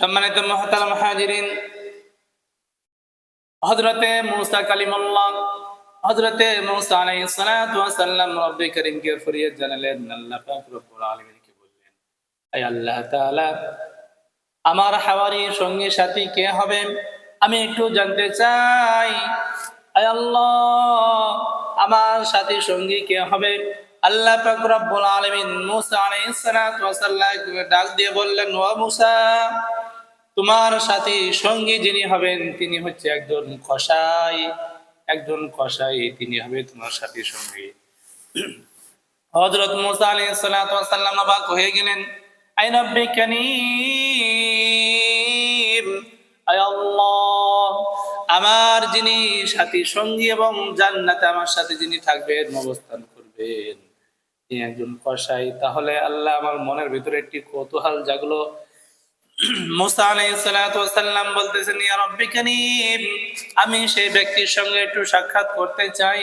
সম্মানিত মুহতারাম হাজিরিন, হযরতে মুসা কালিমুল্লাহ, হযরতে মুসা আলাইহিস সালাতু ওয়াস সালাম রব্বে করিমকে ফরিয়াদ জানালেন। আল্লাহ পাক রব্বুল আলামিনকে বললেন, হে আল্লাহ তাআলা, আমার হাওয়ারি সঙ্গী সাথী কে হবে? আমি একটু জানতে চাই। হে আল্লাহ, আমার সাথী সঙ্গী কে হবে? আল্লাহ পাক রব্বুল আলামিন মুসা আলাইহিস সালাতু ওয়াস সালামকে ডাক দিয়ে বললেন, ও মুসা, তোমার সাথী সঙ্গী যিনি হবেন তিনি হচ্ছে একজন কসাই, তিনি হবে তোমার সাথী সঙ্গী। হযরত মুসা আলাইহিস সালাতু ওয়াস সালাম অবাক হয়ে গেলেন। আই রাব্বি কারীম, আয় আল্লাহ, আমার যিনি সাথী সঙ্গী এবং জান্নাতে আমার সাথে যিনি থাকবেন, অবস্থান করবেন, তিনি একজন কসাই। তাহলে আল্লাহ, আমার মনের ভিতরে একটি কৌতূহল জাগলো। মুসা আলাইহিস সালাতু ওয়াস সালাম বলতেছেন, ইয়া রাব্বি কারীম, আমি সেই ব্যক্তির সঙ্গে একটু সাক্ষাৎ করতে চাই।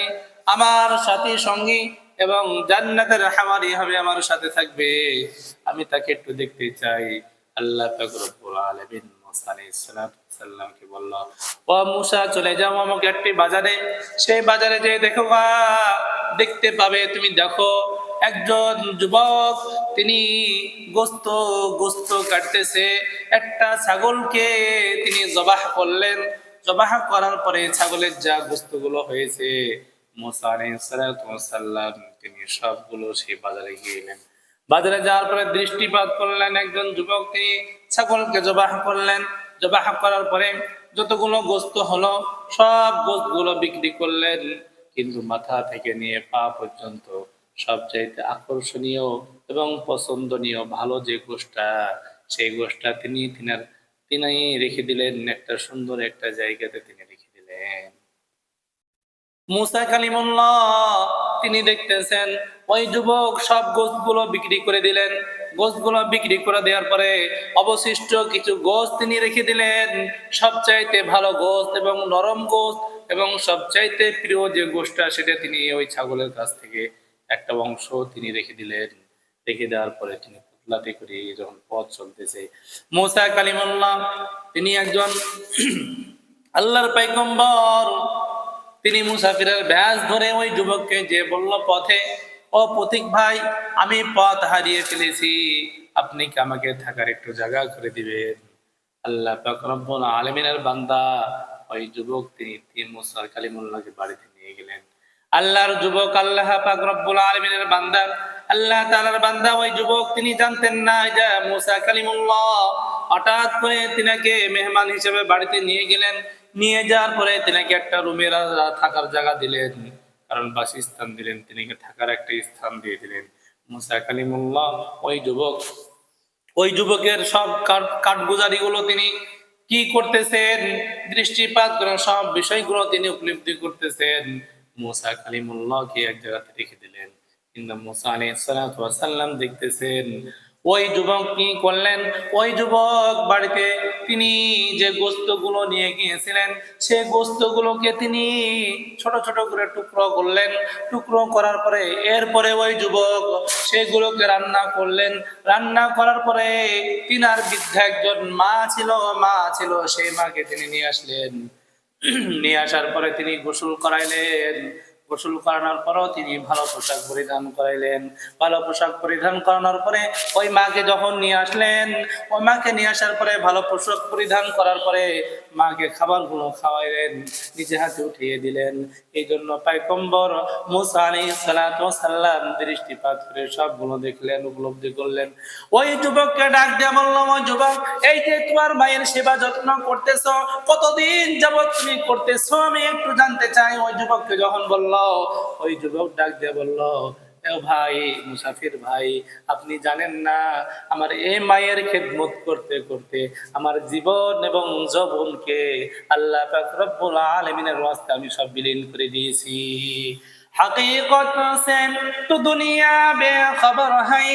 আমার সাথী সঙ্গী এবং জান্নাতের হাওয়ারি হবে, আমার সাথে থাকবে, আমি তাকে একটু দেখতে চাই। আল্লাহ পাক রব্বুল আলামিন মুসা আলাইহিস সালাতু ওয়াস সালামকে বলল, ও মুসা, চলে যাও আমাকে একটি বাজারে, সেই বাজারে যেয়ে দেখতে পাবে, তুমি দেখো একজন যুবক, তিনি গোস্ত কাটতেছে। একটা ছাগলকে তিনি জবাহ করলেন। জবাহ করার পরে ছাগলের যা গোস্তগুলো হয়েছে, মুসা আলাইহিস সালাতু ওয়াস সালাম তিনি সবগুলো সেই বাজারে গেলেন। বাজারে যাওয়ার পরে দৃষ্টিপাত করলেন, একজন যুবক তিনি ছাগলকে জবাহ করলেন। জবাহ করার পরে যতগুলো গোস্ত হলো, সব গোস্তগুলো বিক্রি করলেন। কিন্তু মাথা থেকে নিয়ে পা পর্যন্ত সবচাইতে আকর্ষণীয় এবং পছন্দনীয় ভালো যে গোশটা, সেই গোশটা তিনি রেখে দিলেন একটা সুন্দর একটা জায়গাতে, তিনি রেখে দিলেন। মুসা কালিমুল্লাহ তিনি দেখতেছেন ওই যুবক সব গোশতগুলো বিক্রি করে দিলেন। গোশতগুলো বিক্রি করে দেওয়ার পরে অবশিষ্ট কিছু গোশত তিনি রেখে দিলেন। সবচাইতে ভালো গোশত এবং নরম গোশত এবং সবচাইতে প্রিয় যে গোশতটা, সেটা তিনি ওই ছাগলের কাছ থেকে একটা অংশ তিনি রেখে দিলেন। রেখে দেওয়ার পরে তিনি পুতলাতে করে যখন পথ চলতেছে, মুসা কালিমুল্লাহ তিনি একজন আল্লাহর পয়গম্বর, তিনি মুসাফিরের ব্যাস ধরে ওই যুবককে যে বলল পথে, ও পথিক ভাই, আমি পথ হারিয়ে ফেলেছি, আপনি কি আমাকে থাকার একটু জায়গা করে দিবেন? আল্লাহ পাক রব্বুল আলামিনের বান্দা ওই যুবক তিনি মুসা কালিমুল্লাহকে বাড়িতে নিয়ে গেলেন। আল্লাহর যুবক, আল্লাহ পাক রব্বুল আলামিনের বান্দা, আল্লাহ তাআলার বান্দা ওই যুবক তিনি জানতেন না যে মুসা কালিমুল্লাহ হঠাৎ করে তিনাকে মেহমান হিসেবে বাড়িতে নিয়ে গেলেন। নিয়ে যাওয়ার পরে তিনাকে একটা রুমে থাকার জায়গা দিলেন, কারণ বাসস্থান দিলেন, তিনাকে থাকার একটা স্থান দিয়ে দিলেন। মুসা কালিমুল্লাহ ওই যুবকের সব কাঠগুজারি গুলো তিনি কি করতেছেন, দৃষ্টিপাত করে সব বিষয়গুলো তিনি উপলব্ধি করতেছেন। মুসা কালিমুল্লাহকে এক জায়গাতে রেখে দিলেন। কিন্তু মুসা আলাইহিস সালাতু ওয়াস সালাম দেখতেছেন ওই যুবক কি করলেন। ওই যুবক বাড়িতে তিনি যে গোস্তগুলো নিয়ে গিয়েছিলেন, সেই গোস্তগুলোকে তিনি ছোট ছোট করে টুকরো করলেন। টুকরো করার পরে এরপরে ওই যুবক সেগুলোকে রান্না করলেন। রান্না করার পরে তিনার বৃদ্ধা একজন মা ছিল, সেই মাকে তিনি নিয়ে আসলেন। নিয়ে আসার পরে তিনি গোসল করাইলেন। গোসল করানোর পরও তিনি ভালো পোশাক পরিধান করাইলেন। ভালো পোশাক পরিধান করানোর পরে ওই মাকে যখন নিয়ে আসলেন, ওই মাকে নিয়ে আসার পরে ভালো পোশাক পরিধান করার পরে মাকে খাবারগুলো খাওয়াইলেন, নিজে হাতে উঠিয়ে দিলেন। এই জন্য পয়গম্বর মুসা আলাইহিস সালাতু ওয়াস সালাম দৃষ্টিপাত করে সবগুলো দেখলেন, উপলব্ধি করলেন। ওই যুবককে ডাক দিয়ে বলল, ওই যুবক, এই যে তোমার মায়ের সেবা যত্ন করতেছো, কতদিন যাবত তুমি করতেছো, আমি একটু জানতে চাই। ওই যুবককে যখন বলল, ওই যুবক ডাক দিয়ে বলল, এ ভাই, মুসাফির ভাই, আপনি জানেন না, আমার এই মায়ের খেদমত করতে করতে আমার জীবন এবং যৌবনকে আল্লাহ পাক রব্বুল আলামিনের ওয়াস্তে আমি সব বিলীন করে দিয়েছি। हकीकत से तो दुनिया बेखबर है,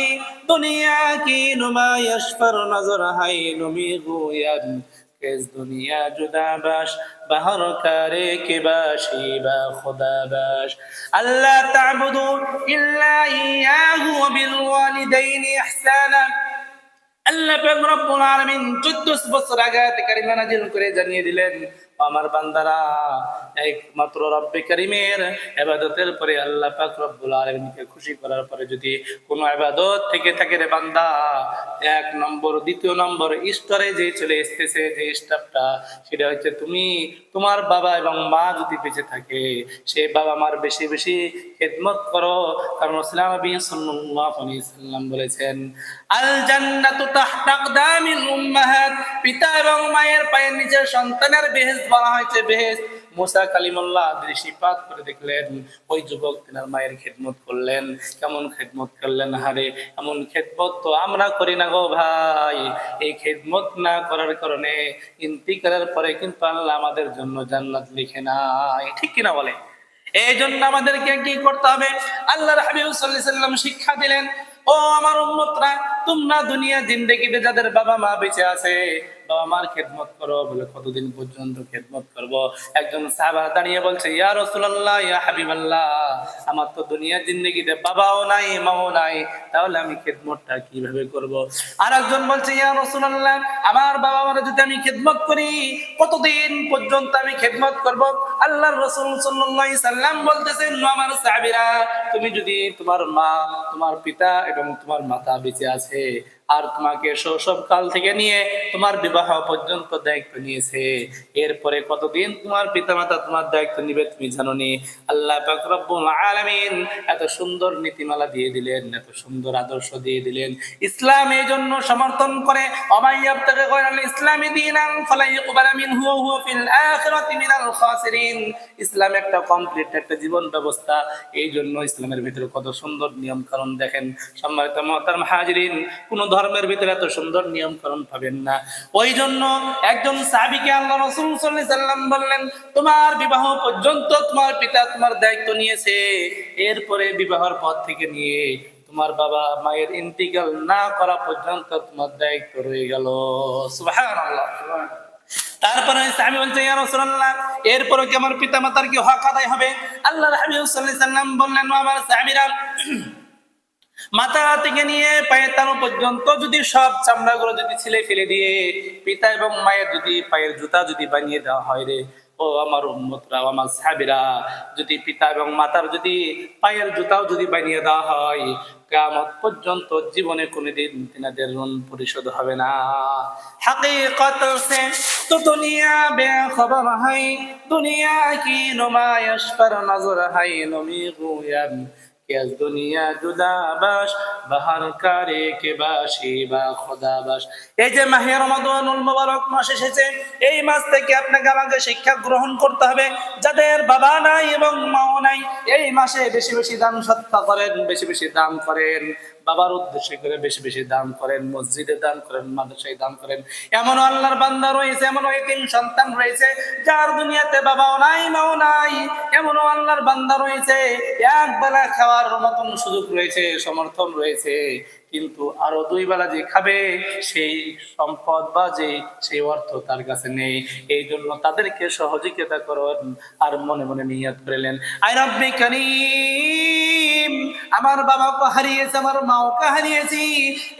दुनिया की नुमाइश पर नजर है, नुमी गोयन किस दुनिया जुदा बाश बहर करे के बाशी बा खुदा बाश अल्लाह ताबुदू इल्ला इय्याहु बिल वालिदैन इहसाना আল্লাহ পাক রব্বুল আলামিন 14 বছর আগে আয়াতে কারিমা নাযিল করে জানিয়ে দিলেন, আমার বান্দারা একমাত্র রব্বে কারীমের ইবাদতের পরে আল্লাহ পাক রব্বুল আলামিনকে খুশি করার পরে যদি কোনো ইবাদত থেকে থাকে রে বান্দা, এক নম্বর দ্বিতীয় নম্বর স্তরে যে চলে আসতেছে যে স্টেপটা, সেটা হচ্ছে তুমি তোমার বাবা এবং মা যদি বেঁচে থাকে সেই বাবা মার বেশি বেশি খেদমত করো। কারণ রাসূলুল্লাহ নবী সাল্লাল্লাহু আলাইহি সাল্লাম বলেছেন, আল জান্নাতু তাহতা আকদামিল উম্মাহাত, পিতা এবং মায়ের পায়ের নিচে সন্তানের বেহেশত বলা হয়েছে বেহেশত। মুসা কালিমুল্লাহ দৃষ্টিপাত করে দেখলেন ওই যুবক তিনার মায়ের খেদমত করলেন, কেমন খেদমত করলেন, হারে এমন খেদমত তো আমরা করি না গো ভাই। এই খেদমত না করার কারণে ইন্তিকালের পরে কিন্তু আল্লাহ আমাদের জন্য জান্নাত লিখে নাই, ঠিক কিনা বলে? এই জন্য আমাদেরকে কি করতে হবে? আল্লাহর হাবিব সাল্লাল্লাহু আলাইহি সাল্লাম শিক্ষা দিলেন, ও আমার উম্মতরা, তোমরা দুনিয়া জিন্দেগিতে যাদের বাবা মা বেঁচে আছে বাবা মার খেদমত করো। বলে কতদিন পর্যন্ত খেদমত করব? একজন সাহাবা দাঁড়িয়ে বলছে, ইয়া রাসূলুল্লাহ, ইয়া হাবিবাল্লাহ, আমার তো দুনিয়া জিন্দেগিতে বাবাও নাই মাও নাই, তাহলে আমি খেদমতটা কিভাবে করব? আর একজন বলছে, ইয়া রাসূলুল্লাহ, আমার বাবা মার যদি আমি খেদমত করি কতদিন পর্যন্ত আমি খেদমত করব? আল্লাহর রাসূল সাল্লাল্লাহু আলাইহি সাল্লাম বলতেছেন, আমার সাহাবীরা, তুমি যদি তোমার মা, তোমার পিতা এবং তোমার মাতা বেঁচে আছে আর তোমাকে শৈশব কাল থেকে নিয়ে তোমার বিবাহ পর্যন্ত দায়িত্ব নিয়েছে, এরপরে কতদিন তোমার পিতামাতা তোমার দায়িত্ব নিবে তুমি জানো নি? আল্লাহ পাক রব্বুল আলামিন এত সুন্দর নীতিমালা দিয়ে দিলেন, এত সুন্দর আদর্শ দিয়ে দিলেন। ইসলাম এই জন্য সমর্থন করে, অমাইয়াবতাগি গায়রাল ইসলামি দীনান ফালা ইউকবালা মিনহু ওয়া হুয়া ফিল আখিরাতি মিনাল খাসিরিন। ইসলাম একটা কমপ্লিট একটা জীবন ব্যবস্থা। এই জন্য ইসলামের ভিতরে কত সুন্দর নিয়ম কানুন দেখেন। সম্মানিত মুহতারাম হাজিরিন, কোন ধর্মের ভিতরে এত সুন্দর নিয়ম কানুন পাবেন না। ওই জন্য একজন সাহাবীকে আল্লাহ রাসূল সাল্লাল্লাহু আলাইহি সাল্লাম বললেন, তোমার বিবাহ পর্যন্ত তোমার পিতা তোমার দায়িত্ব নিয়েছে, এরপরে বিবাহের পর থেকে নিয়ে তোমার বাবা মায়ের ইন্তিকাল না করা পর্যন্ত তোমার দায়িত্ব রয়ে গেল। সুবহানাল্লাহ। তারপরে সাহাবী বলছে, ইয়া রাসূলুল্লাহ, এরপরে কি আমার পিতা মাতার কি হক আদায় হবে? আল্লাহর হাবিব সাল্লাল্লাহু আলাইহি সাল্লাম বললেন, আমার সাহাবীরা, মাথা থেকে নিয়ে পায়ের তালু পর্যন্ত যদি সব চামড়াগুলো যদি ছিলে ফেলে দিয়ে পিতা এবং মায়ের যদি পায়ের জুতা যদি বানিয়ে দেওয়া হয় রে, ও আমার উম্মতরা, আমার সাহাবীরা, যদি পিতা এবং মাতার যদি পায়ের জুতাও যদি বানিয়ে দেওয়া হয়, কিয়ামত পর্যন্ত জীবনে কোনোদিন তিনাদের ঋণ পরিশোধ হবে না। হাকিকত সে তো দুনিয়া বেখবর হাই, দুনিয়া কি নুমায়শ পর নজর হাই, নমি গুয়াম কেস দুনিয়া জুদাবাস বাহার কারে কে বাসি বা খোদাবাস। এই যে মাহে রমাদানুল মুবারক মাস এসেছে, এই মাস থেকে আপনাকে আমাকে শিক্ষা গ্রহণ করতে হবে। যাদের বাবা নাই এবং মাও নাই, এই মাসে বেশি বেশি দান সৎকা করেন, বেশি বেশি দান করেন, বাবার উদ্দেশ্যে করে বেশি বেশি দান করেন, মসজিদে দান করেন, মাদ্রাসায় দান করেন। এমন আল্লাহর বান্দা রয়েছে, এমন এতিম সন্তান রয়েছে যার দুনিয়াতে বাবাও নাই মাও নাই, এমন আল্লাহর বান্দা রয়েছে এক বেলা খাওয়ার মতন সুযোগ রয়েছে, সমর্থন রয়েছে, কিন্তু আরো দুই বেলা যে খাবে সেই সম্পদ বা যে সেই অর্থ তার কাছে নেই। এই জন্য তাদেরকে সহযোগিতা করেন আর মনে মনে নিয়ত করলেন, আয় রব্বে কারীম, আমার বাবাকে হারিয়েছে, আমার মাওকে হারিয়েছি,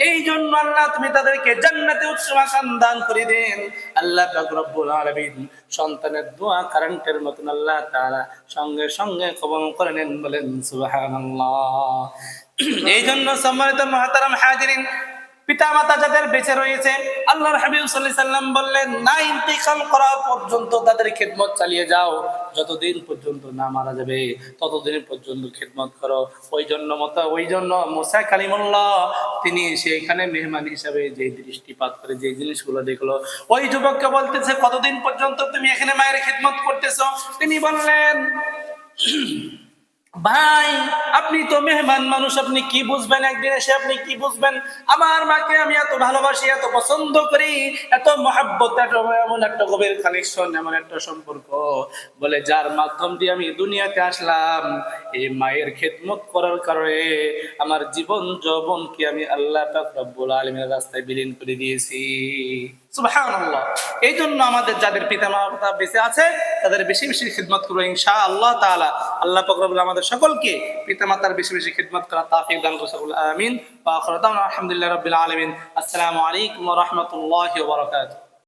এই জন্য আল্লাহ তুমি তাদেরকে জান্নাতে উচ্চ মাকাম দান করে দেন। আল্লাহ পাক রব্বুল আলামিন সন্তানের দোয়া কারেন্টের মতন আল্লাহ তাআলা সঙ্গে সঙ্গে কবুল করে নেন, বলেন সুবহানাল্লাহ। এই জন্য সম্মানিত মুহতারাম হাজিরিন, পিতা মাতা যাদের বেঁচে রয়েছে, আল্লাহর হাবিব সাল্লাল্লাহু আলাইহি সাল্লাম বললেন, না ইন্তিকাল করা পর্যন্ত তাদের খেদমত চালিয়ে যাও, যতদিন পর্যন্ত না মারা যাবে ততদিন পর্যন্ত খেদমত করো। ওই জন্য মুসা কালিমুল্লাহ তিনি সেইখানে মেহমান হিসাবে যে দৃষ্টিপাত করে যে জিনিসগুলো দেখলো, ওই যুবককে বলতেছে, কতদিন পর্যন্ত তুমি এখানে মায়ের খেদমত করতেছো? তিনি বললেন, ভাই, আপনি তো মেহমান মানুষ, আপনি কি বুঝবেন, একদিন এসে আপনি কি বুঝবেন? আমার মাকে আমি এত ভালোবাসি, এত পছন্দ করি, এত মহাব্বত, এমন একটা গভীর কানেকশন, এমন একটা সম্পর্ক, বলে যার মাধ্যম দিয়ে আমি দুনিয়াতে আসলাম, এই মায়ের খেদমত করার কারণে আমার জীবন যৌবনকে আমি আল্লাহ পাক রব্বুল আলামিনের রাস্তায় বিলীন করে দিয়েছি। সুবহানাল্লাহ। এই জন্য আমাদের যাদের পিতামাতা বেঁচে আছে তাদের বেশি বেশি খিদমত করবো ইনশাআল্লাহ তাআলা। আল্লাহ পাক রব্বুল আমাদের সকলকে পিতামাতার বেশি বেশি খিদমত করার তৌফিক দান করুন। আমিন। ওয়া আখিরু দাওয়ানা আলহামদুলিল্লাহি রাব্বিল আলামিন। আসসালামু আলাইকুম ওয়া রাহমাতুল্লাহি ওয়া বারাকাতুহু।